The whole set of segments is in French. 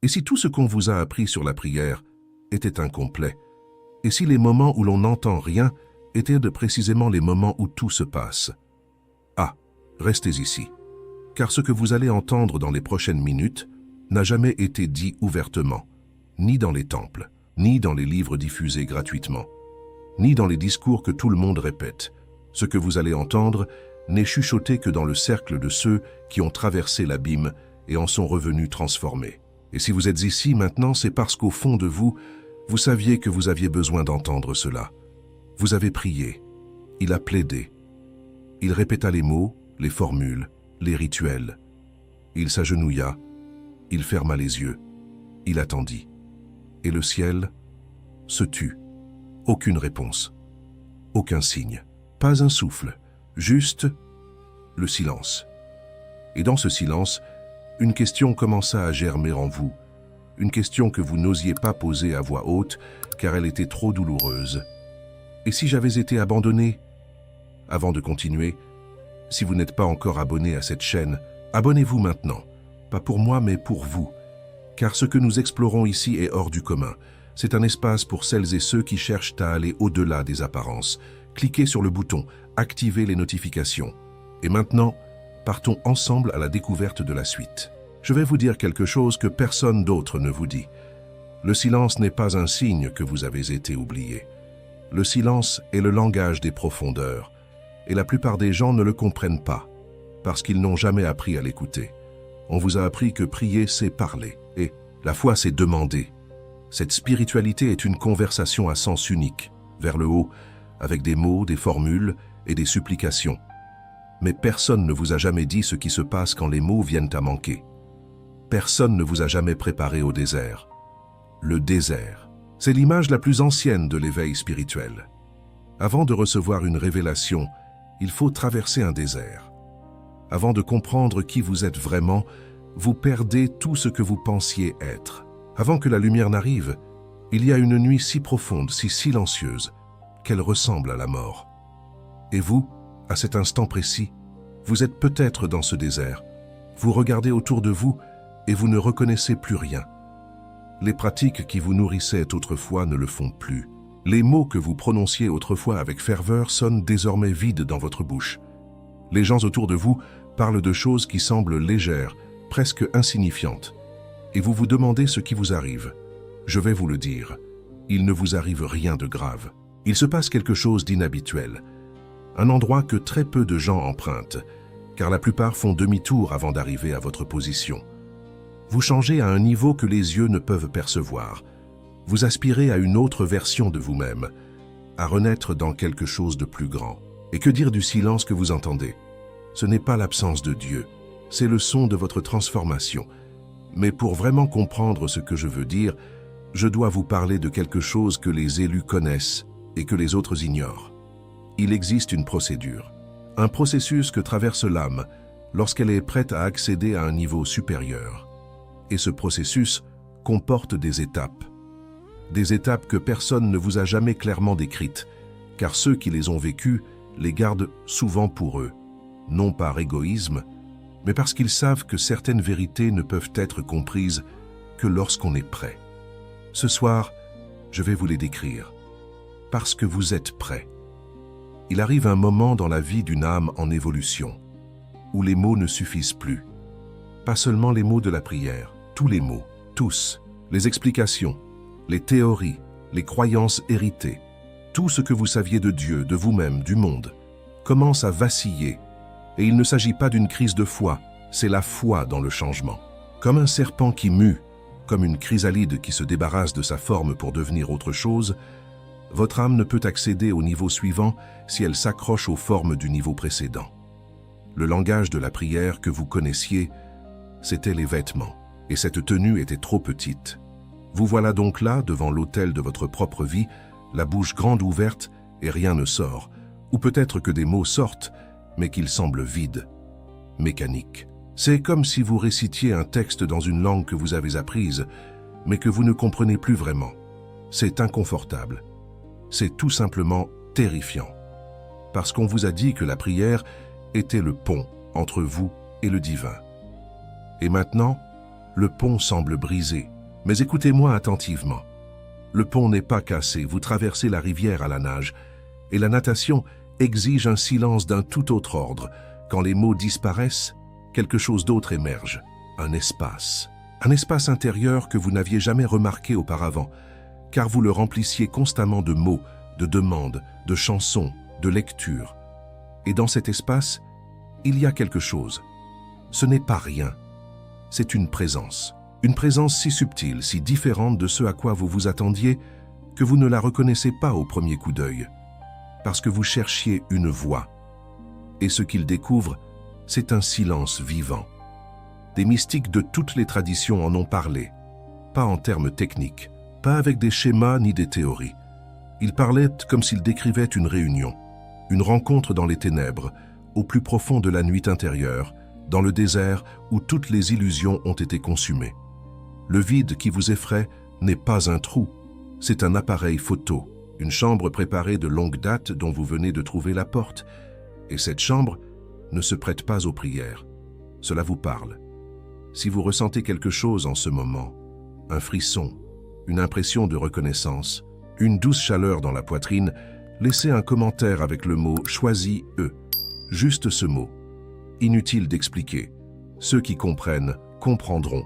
Et si tout ce qu'on vous a appris sur la prière était incomplet? Et si les moments où l'on n'entend rien étaient précisément les moments où tout se passe? Ah, restez ici, car ce que vous allez entendre dans les prochaines minutes n'a jamais été dit ouvertement, ni dans les temples, ni dans les livres diffusés gratuitement, ni dans les discours que tout le monde répète. Ce que vous allez entendre n'est chuchoté que dans le cercle de ceux qui ont traversé l'abîme et en sont revenus transformés. Et si vous êtes ici maintenant, c'est parce qu'au fond de vous, vous saviez que vous aviez besoin d'entendre cela. Vous avez prié, il a plaidé. Il répéta les mots, les formules, les rituels. Il s'agenouilla, il ferma les yeux, il attendit. Et le ciel se tut. Aucune réponse, aucun signe, pas un souffle, juste le silence. Et dans ce silence, une question commença à germer en vous, une question que vous n'osiez pas poser à voix haute car elle était trop douloureuse. Et si j'avais été abandonné? Avant de continuer, si vous n'êtes pas encore abonné à cette chaîne, abonnez-vous maintenant, pas pour moi mais pour vous, car ce que nous explorons ici est hors du commun. C'est un espace pour celles et ceux qui cherchent à aller au-delà des apparences. Cliquez sur le bouton « Activez les notifications ». Et maintenant, partons ensemble à la découverte de la suite. Je vais vous dire quelque chose que personne d'autre ne vous dit. Le silence n'est pas un signe que vous avez été oublié. Le silence est le langage des profondeurs, et la plupart des gens ne le comprennent pas, parce qu'ils n'ont jamais appris à l'écouter. On vous a appris que prier, c'est parler, et la foi, c'est demander. Cette spiritualité est une conversation à sens unique, vers le haut, avec des mots, des formules et des supplications. Mais personne ne vous a jamais dit ce qui se passe quand les mots viennent à manquer. Personne ne vous a jamais préparé au désert. Le désert, c'est l'image la plus ancienne de l'éveil spirituel. Avant de recevoir une révélation, il faut traverser un désert. Avant de comprendre qui vous êtes vraiment, vous perdez tout ce que vous pensiez être. Avant que la lumière n'arrive, il y a une nuit si profonde, si silencieuse, qu'elle ressemble à la mort. Et vous, à cet instant précis, vous êtes peut-être dans ce désert. Vous regardez autour de vous et vous ne reconnaissez plus rien. Les pratiques qui vous nourrissaient autrefois ne le font plus. Les mots que vous prononciez autrefois avec ferveur sonnent désormais vides dans votre bouche. Les gens autour de vous parlent de choses qui semblent légères, presque insignifiantes. Et vous vous demandez ce qui vous arrive. Je vais vous le dire, il ne vous arrive rien de grave. Il se passe quelque chose d'inhabituel. Un endroit que très peu de gens empruntent, car la plupart font demi-tour avant d'arriver à votre position. Vous changez à un niveau que les yeux ne peuvent percevoir. Vous aspirez à une autre version de vous-même, à renaître dans quelque chose de plus grand. Et que dire du silence que vous entendez? Ce n'est pas l'absence de Dieu, c'est le son de votre transformation. Mais pour vraiment comprendre ce que je veux dire, je dois vous parler de quelque chose que les élus connaissent et que les autres ignorent. Il existe une procédure, un processus que traverse l'âme lorsqu'elle est prête à accéder à un niveau supérieur. Et ce processus comporte des étapes que personne ne vous a jamais clairement décrites, car ceux qui les ont vécues les gardent souvent pour eux, non par égoïsme, mais parce qu'ils savent que certaines vérités ne peuvent être comprises que lorsqu'on est prêt. Ce soir, je vais vous les décrire, parce que vous êtes prêts. Il arrive un moment dans la vie d'une âme en évolution, où les mots ne suffisent plus. Pas seulement les mots de la prière, tous les mots, tous, les explications, les théories, les croyances héritées, tout ce que vous saviez de Dieu, de vous-même, du monde, commence à vaciller. Et il ne s'agit pas d'une crise de foi, c'est la foi dans le changement. Comme un serpent qui mue, comme une chrysalide qui se débarrasse de sa forme pour devenir autre chose, votre âme ne peut accéder au niveau suivant si elle s'accroche aux formes du niveau précédent. Le langage de la prière que vous connaissiez, c'était les vêtements, et cette tenue était trop petite. Vous voilà donc là, devant l'autel de votre propre vie, la bouche grande ouverte et rien ne sort, ou peut-être que des mots sortent, mais qu'ils semblent vides, mécaniques. C'est comme si vous récitiez un texte dans une langue que vous avez apprise, mais que vous ne comprenez plus vraiment. C'est inconfortable. C'est tout simplement terrifiant. Parce qu'on vous a dit que la prière était le pont entre vous et le divin. Et maintenant, Le pont semble brisé, mais écoutez-moi attentivement. Le pont n'est pas cassé, vous traversez la rivière à la nage, et la natation exige un silence d'un tout autre ordre. Quand les mots disparaissent, quelque chose d'autre émerge, un espace. Un espace intérieur que vous n'aviez jamais remarqué auparavant, car vous le remplissiez constamment de mots, de demandes, de chansons, de lectures. Et dans cet espace, il y a quelque chose. Ce n'est pas rien. C'est une présence. Une présence si subtile, si différente de ce à quoi vous vous attendiez, que vous ne la reconnaissez pas au premier coup d'œil, parce que vous cherchiez une voix. Et ce qu'il découvre, c'est un silence vivant. Des mystiques de toutes les traditions en ont parlé, pas en termes techniques, pas avec des schémas ni des théories. Ils parlaient comme s'ils décrivaient une réunion, une rencontre dans les ténèbres, au plus profond de la nuit intérieure, dans le désert où toutes les illusions ont été consumées. Le vide qui vous effraie n'est pas un trou, c'est un appareil photo, une chambre préparée de longue date dont vous venez de trouver la porte. Et cette chambre ne se prête pas aux prières. Cela vous parle. Si vous ressentez quelque chose en ce moment, un frisson, une impression de reconnaissance, une douce chaleur dans la poitrine, laissez un commentaire avec le mot « choisis eux ». Juste ce mot. Inutile d'expliquer. Ceux qui comprennent, comprendront.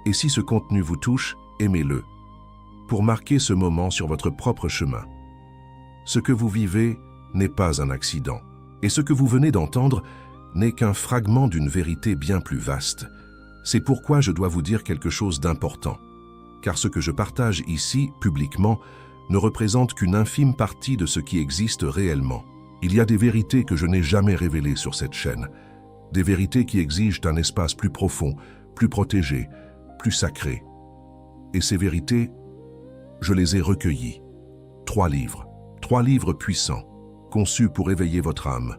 Et si ce contenu vous touche, aimez-le, pour marquer ce moment sur votre propre chemin. Ce que vous vivez n'est pas un accident. Et ce que vous venez d'entendre n'est qu'un fragment d'une vérité bien plus vaste. C'est pourquoi je dois vous dire quelque chose d'important. Car ce que je partage ici, publiquement, ne représente qu'une infime partie de ce qui existe réellement. Il y a des vérités que je n'ai jamais révélées sur cette chaîne. Des vérités qui exigent un espace plus profond, plus protégé, plus sacré. Et ces vérités, je les ai recueillies. 3 livres. 3 livres puissants, conçus pour éveiller votre âme,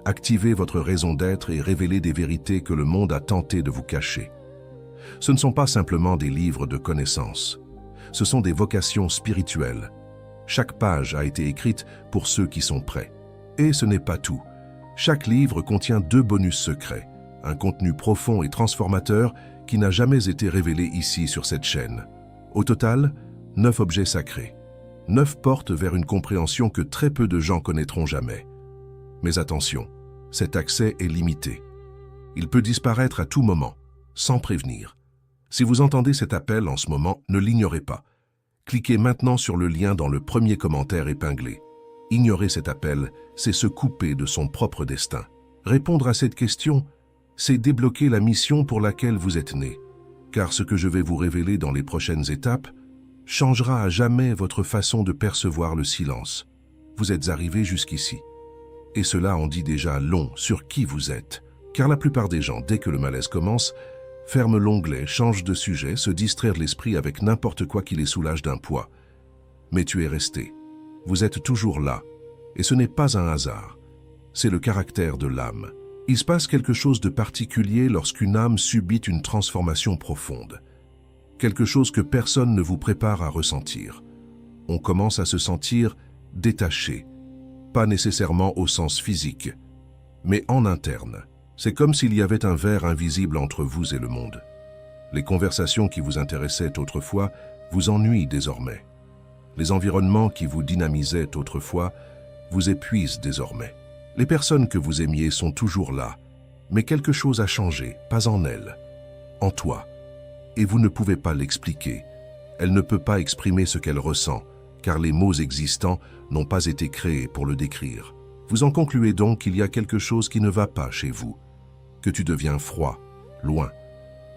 activer votre raison d'être et révéler des vérités que le monde a tenté de vous cacher. Ce ne sont pas simplement des livres de connaissances. Ce sont des vocations spirituelles. Chaque page a été écrite pour ceux qui sont prêts. Et ce n'est pas tout. Chaque livre contient 2 bonus secrets, un contenu profond et transformateur qui n'a jamais été révélé ici sur cette chaîne. Au total, 9 objets sacrés. 9 portes vers une compréhension que très peu de gens connaîtront jamais. Mais attention, cet accès est limité. Il peut disparaître à tout moment, sans prévenir. Si vous entendez cet appel en ce moment, ne l'ignorez pas. Cliquez maintenant sur le lien dans le premier commentaire épinglé. Ignorer cet appel, c'est se couper de son propre destin. Répondre à cette question, c'est débloquer la mission pour laquelle vous êtes né. Car ce que je vais vous révéler dans les prochaines étapes changera à jamais votre façon de percevoir le silence. Vous êtes arrivé jusqu'ici. Et cela en dit déjà long sur qui vous êtes. Car la plupart des gens, dès que le malaise commence, ferment l'onglet, changent de sujet, se distraire l'esprit avec n'importe quoi qui les soulage d'un poids. Mais tu es resté. Vous êtes toujours là. Et ce n'est pas un hasard. C'est le caractère de l'âme. Il se passe quelque chose de particulier lorsqu'une âme subit une transformation profonde. Quelque chose que personne ne vous prépare à ressentir. On commence à se sentir détaché, pas nécessairement au sens physique, mais en interne. C'est comme s'il y avait un verre invisible entre vous et le monde. Les conversations qui vous intéressaient autrefois vous ennuient désormais. Les environnements qui vous dynamisaient autrefois vous épuisent désormais. Les personnes que vous aimiez sont toujours là, mais quelque chose a changé, pas en elles, en toi. Et vous ne pouvez pas l'expliquer. Elle ne peut pas exprimer ce qu'elle ressent, car les mots existants n'ont pas été créés pour le décrire. Vous en concluez donc qu'il y a quelque chose qui ne va pas chez vous, que tu deviens froid, loin.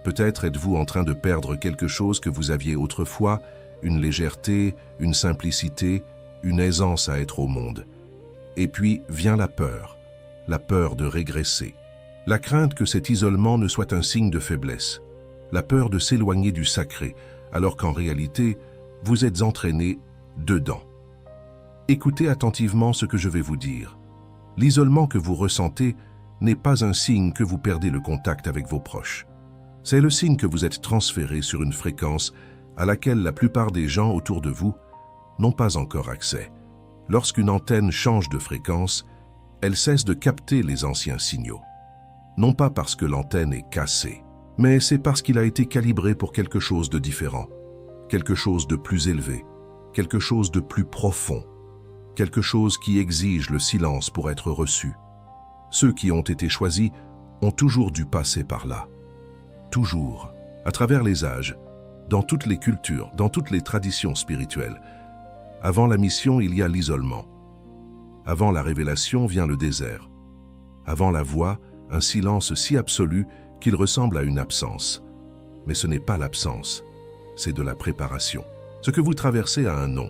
Peut-être êtes-vous en train de perdre quelque chose que vous aviez autrefois, une légèreté, une simplicité, une aisance à être au monde. Et puis vient la peur de régresser. La crainte que cet isolement ne soit un signe de faiblesse. La peur de s'éloigner du sacré, alors qu'en réalité, vous êtes entraîné dedans. Écoutez attentivement ce que je vais vous dire. L'isolement que vous ressentez n'est pas un signe que vous perdez le contact avec vos proches. C'est le signe que vous êtes transféré sur une fréquence à laquelle la plupart des gens autour de vous n'ont pas encore accès. Lorsqu'une antenne change de fréquence, elle cesse de capter les anciens signaux. Non pas parce que l'antenne est cassée, Mais c'est parce qu'il a été calibré pour quelque chose de différent, quelque chose de plus élevé, quelque chose de plus profond, quelque chose qui exige le silence pour être reçu. Ceux qui ont été choisis ont toujours dû passer par là. Toujours, à travers les âges, dans toutes les cultures, dans toutes les traditions spirituelles. Avant la mission, il y a l'isolement. Avant la révélation vient le désert. Avant la voix, un silence si absolu qu'il ressemble à une absence. Mais ce n'est pas l'absence, c'est de la préparation. Ce que vous traversez a un nom.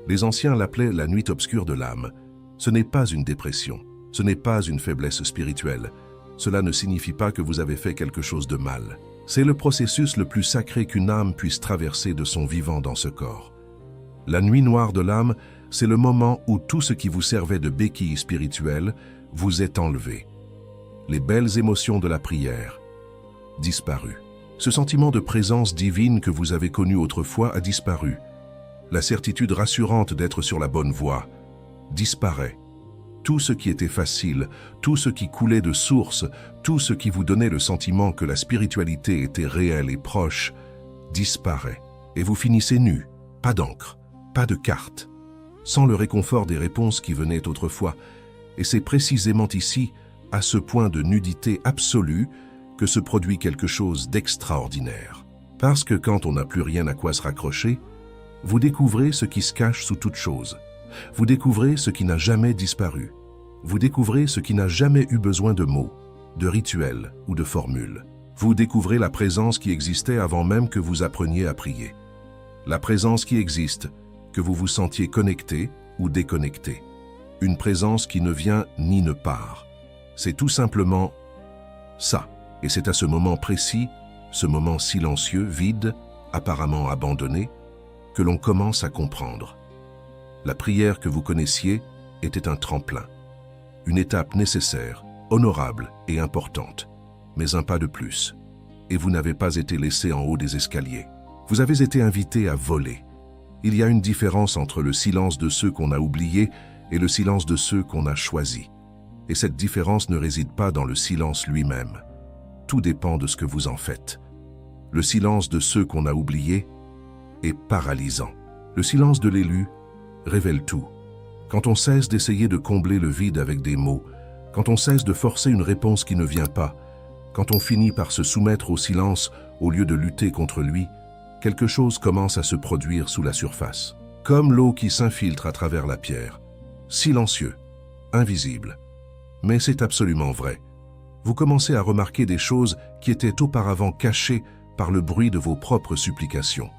Les anciens l'appelaient la nuit obscure de l'âme. Ce n'est pas une dépression, ce n'est pas une faiblesse spirituelle. Cela ne signifie pas que vous avez fait quelque chose de mal. C'est le processus le plus sacré qu'une âme puisse traverser de son vivant dans ce corps. La nuit noire de l'âme, c'est le moment où tout ce qui vous servait de béquille spirituelle vous est enlevé. Les belles émotions de la prière, disparues. Ce sentiment de présence divine que vous avez connu autrefois a disparu. La certitude rassurante d'être sur la bonne voie disparaît. Tout ce qui était facile, tout ce qui coulait de source, tout ce qui vous donnait le sentiment que la spiritualité était réelle et proche, disparaît. Et vous finissez nu, pas d'encre, pas de carte, sans le réconfort des réponses qui venaient autrefois. Et c'est précisément ici, à ce point de nudité absolue, que se produit quelque chose d'extraordinaire. Parce que quand on n'a plus rien à quoi se raccrocher, vous découvrez ce qui se cache sous toute chose. Vous découvrez ce qui n'a jamais disparu. Vous découvrez ce qui n'a jamais eu besoin de mots, de rituels ou de formules. Vous découvrez la présence qui existait avant même que vous appreniez à prier. La présence qui existe, que vous vous sentiez connecté ou déconnecté. Une présence qui ne vient ni ne part. C'est tout simplement ça. Et c'est à ce moment précis, ce moment silencieux, vide, apparemment abandonné, que l'on commence à comprendre. La prière que vous connaissiez était un tremplin, une étape nécessaire, honorable et importante, mais un pas de plus. Et vous n'avez pas été laissé en haut des escaliers. Vous avez été invité à voler. Il y a une différence entre le silence de ceux qu'on a oubliés et le silence de ceux qu'on a choisis. Et cette différence ne réside pas dans le silence lui-même. Tout dépend de ce que vous en faites. Le silence de ceux qu'on a oubliés est paralysant. Le silence de l'élu révèle tout. Quand on cesse d'essayer de combler le vide avec des mots, quand on cesse de forcer une réponse qui ne vient pas, quand on finit par se soumettre au silence au lieu de lutter contre lui, quelque chose commence à se produire sous la surface. Comme l'eau qui s'infiltre à travers la pierre. Silencieux, invisible. Mais c'est absolument vrai. Vous commencez à remarquer des choses qui étaient auparavant cachées par le bruit de vos propres supplications.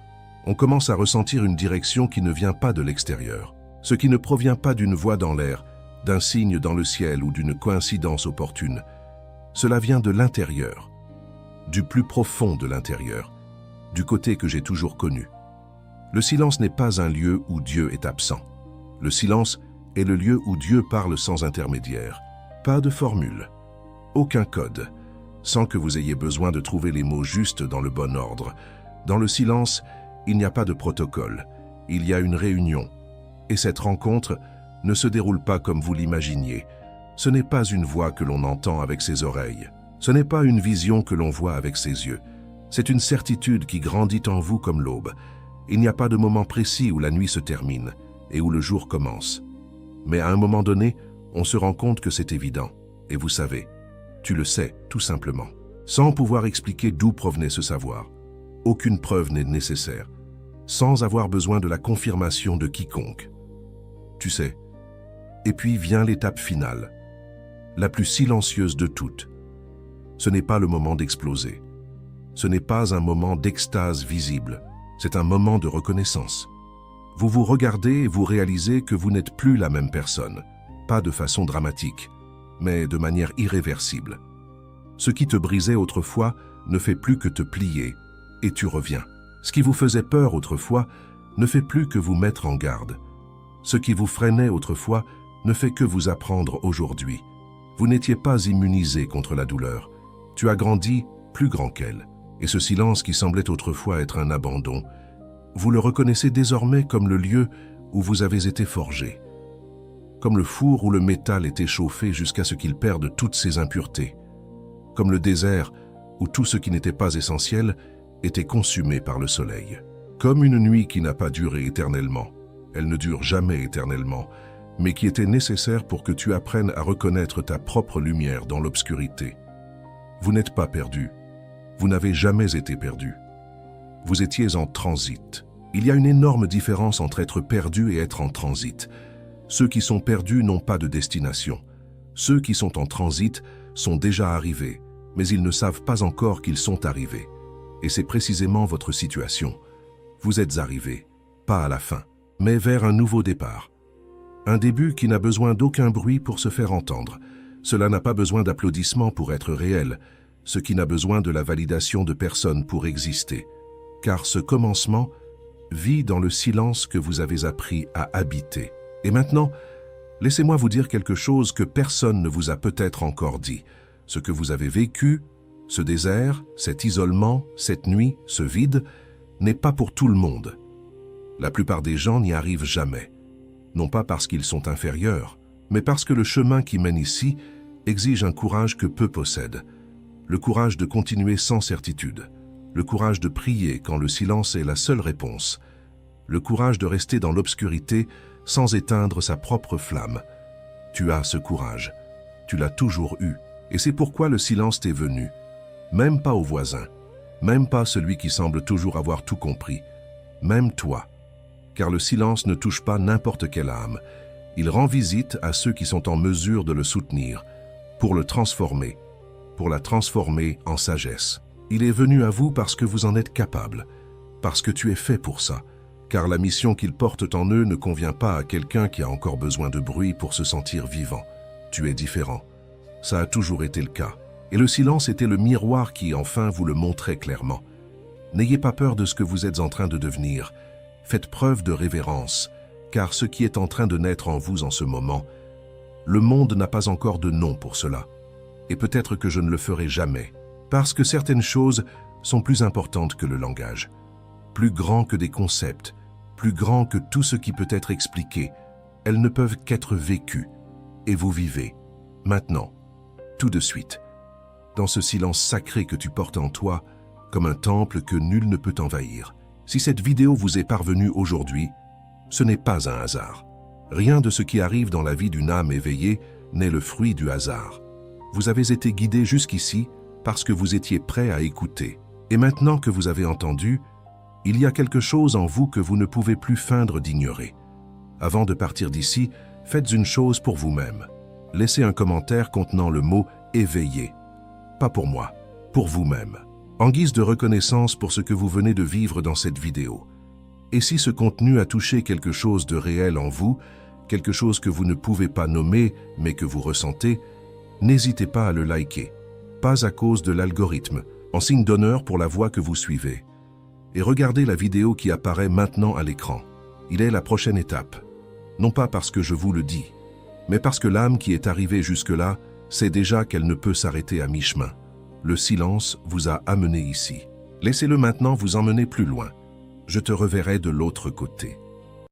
On commence à ressentir une direction qui ne vient pas de l'extérieur, ce qui ne provient pas d'une voix dans l'air, d'un signe dans le ciel ou d'une coïncidence opportune. Cela vient de l'intérieur, du plus profond de l'intérieur, du côté que j'ai toujours connu. Le silence n'est pas un lieu où Dieu est absent. Le silence est le lieu où Dieu parle sans intermédiaire. Pas de formule, aucun code, sans que vous ayez besoin de trouver les mots justes dans le bon ordre. Dans le silence, il n'y a pas de protocole, il y a une réunion. Et cette rencontre ne se déroule pas comme vous l'imaginiez. Ce n'est pas une voix que l'on entend avec ses oreilles. Ce n'est pas une vision que l'on voit avec ses yeux. C'est une certitude qui grandit en vous comme l'aube. Il n'y a pas de moment précis où la nuit se termine et où le jour commence. Mais à un moment donné, on se rend compte que c'est évident. Et vous savez, tu le sais, tout simplement. Sans pouvoir expliquer d'où provenait ce savoir. Aucune preuve n'est nécessaire. Sans avoir besoin de la confirmation de quiconque. Tu sais. Et puis vient l'étape finale. La plus silencieuse de toutes. Ce n'est pas le moment d'exploser. Ce n'est pas un moment d'extase visible. C'est un moment de reconnaissance. Vous vous regardez et vous réalisez que vous n'êtes plus la même personne. Pas de façon dramatique, mais de manière irréversible. Ce qui te brisait autrefois ne fait plus que te plier, et tu reviens. Ce qui vous faisait peur autrefois ne fait plus que vous mettre en garde. Ce qui vous freinait autrefois ne fait que vous apprendre aujourd'hui. Vous n'étiez pas immunisé contre la douleur. Tu as grandi plus grand qu'elle. Et ce silence qui semblait autrefois être un abandon, vous le reconnaissez désormais comme le lieu où vous avez été forgé. Comme le four où le métal est échauffé jusqu'à ce qu'il perde toutes ses impuretés. Comme le désert où tout ce qui n'était pas essentiel était consumé par le soleil. Comme une nuit qui n'a pas duré éternellement, elle ne dure jamais éternellement, mais qui était nécessaire pour que tu apprennes à reconnaître ta propre lumière dans l'obscurité. Vous n'êtes pas perdu. Vous n'avez jamais été perdu. Vous étiez en transit. Il y a une énorme différence entre être perdu et être en transit. Ceux qui sont perdus n'ont pas de destination. Ceux qui sont en transit sont déjà arrivés, mais ils ne savent pas encore qu'ils sont arrivés. Et c'est précisément votre situation. Vous êtes arrivé, pas à la fin, mais vers un nouveau départ. Un début qui n'a besoin d'aucun bruit pour se faire entendre. Cela n'a pas besoin d'applaudissements pour être réel, ce qui n'a besoin de la validation de personne pour exister. Car ce commencement vit dans le silence que vous avez appris à habiter. Et maintenant, laissez-moi vous dire quelque chose que personne ne vous a peut-être encore dit. Ce que vous avez vécu, ce désert, cet isolement, cette nuit, ce vide, n'est pas pour tout le monde. La plupart des gens n'y arrivent jamais. Non pas parce qu'ils sont inférieurs, mais parce que le chemin qui mène ici exige un courage que peu possèdent. Le courage de continuer sans certitude. Le courage de prier quand le silence est la seule réponse. Le courage de rester dans l'obscurité sans éteindre sa propre flamme. Tu as ce courage. Tu l'as toujours eu. Et c'est pourquoi le silence t'est venu. Même pas au voisin. Même pas celui qui semble toujours avoir tout compris. Même toi. Car le silence ne touche pas n'importe quelle âme. Il rend visite à ceux qui sont en mesure de le soutenir, pour le transformer, pour la transformer en sagesse. Il est venu à vous parce que vous en êtes capable, parce que tu es fait pour ça, car la mission qu'ils portent en eux ne convient pas à quelqu'un qui a encore besoin de bruit pour se sentir vivant. Tu es différent. Ça a toujours été le cas. Et le silence était le miroir qui, enfin, vous le montrait clairement. N'ayez pas peur de ce que vous êtes en train de devenir. Faites preuve de révérence, car ce qui est en train de naître en vous en ce moment, le monde n'a pas encore de nom pour cela. Et peut-être que je ne le ferai jamais, parce que certaines choses sont plus importantes que le langage, plus grands que des concepts, plus grands que tout ce qui peut être expliqué. Elles ne peuvent qu'être vécues, et vous vivez, maintenant, tout de suite, dans ce silence sacré que tu portes en toi, comme un temple que nul ne peut envahir. Si cette vidéo vous est parvenue aujourd'hui, ce n'est pas un hasard. Rien de ce qui arrive dans la vie d'une âme éveillée n'est le fruit du hasard. Vous avez été guidé jusqu'ici parce que vous étiez prêt à écouter. Et maintenant que vous avez entendu, il y a quelque chose en vous que vous ne pouvez plus feindre d'ignorer. Avant de partir d'ici, faites une chose pour vous-même. Laissez un commentaire contenant le mot « éveillé ». Pas pour moi, pour vous-même. En guise de reconnaissance pour ce que vous venez de vivre dans cette vidéo. Et si ce contenu a touché quelque chose de réel en vous, quelque chose que vous ne pouvez pas nommer, mais que vous ressentez, n'hésitez pas à le liker. Pas à cause de l'algorithme, en signe d'honneur pour la voie que vous suivez. Et regardez la vidéo qui apparaît maintenant à l'écran. Il est la prochaine étape. Non pas parce que je vous le dis, mais parce que l'âme qui est arrivée jusque-là sait déjà qu'elle ne peut s'arrêter à mi-chemin. Le silence vous a amené ici. Laissez-le maintenant vous emmener plus loin. Je te reverrai de l'autre côté.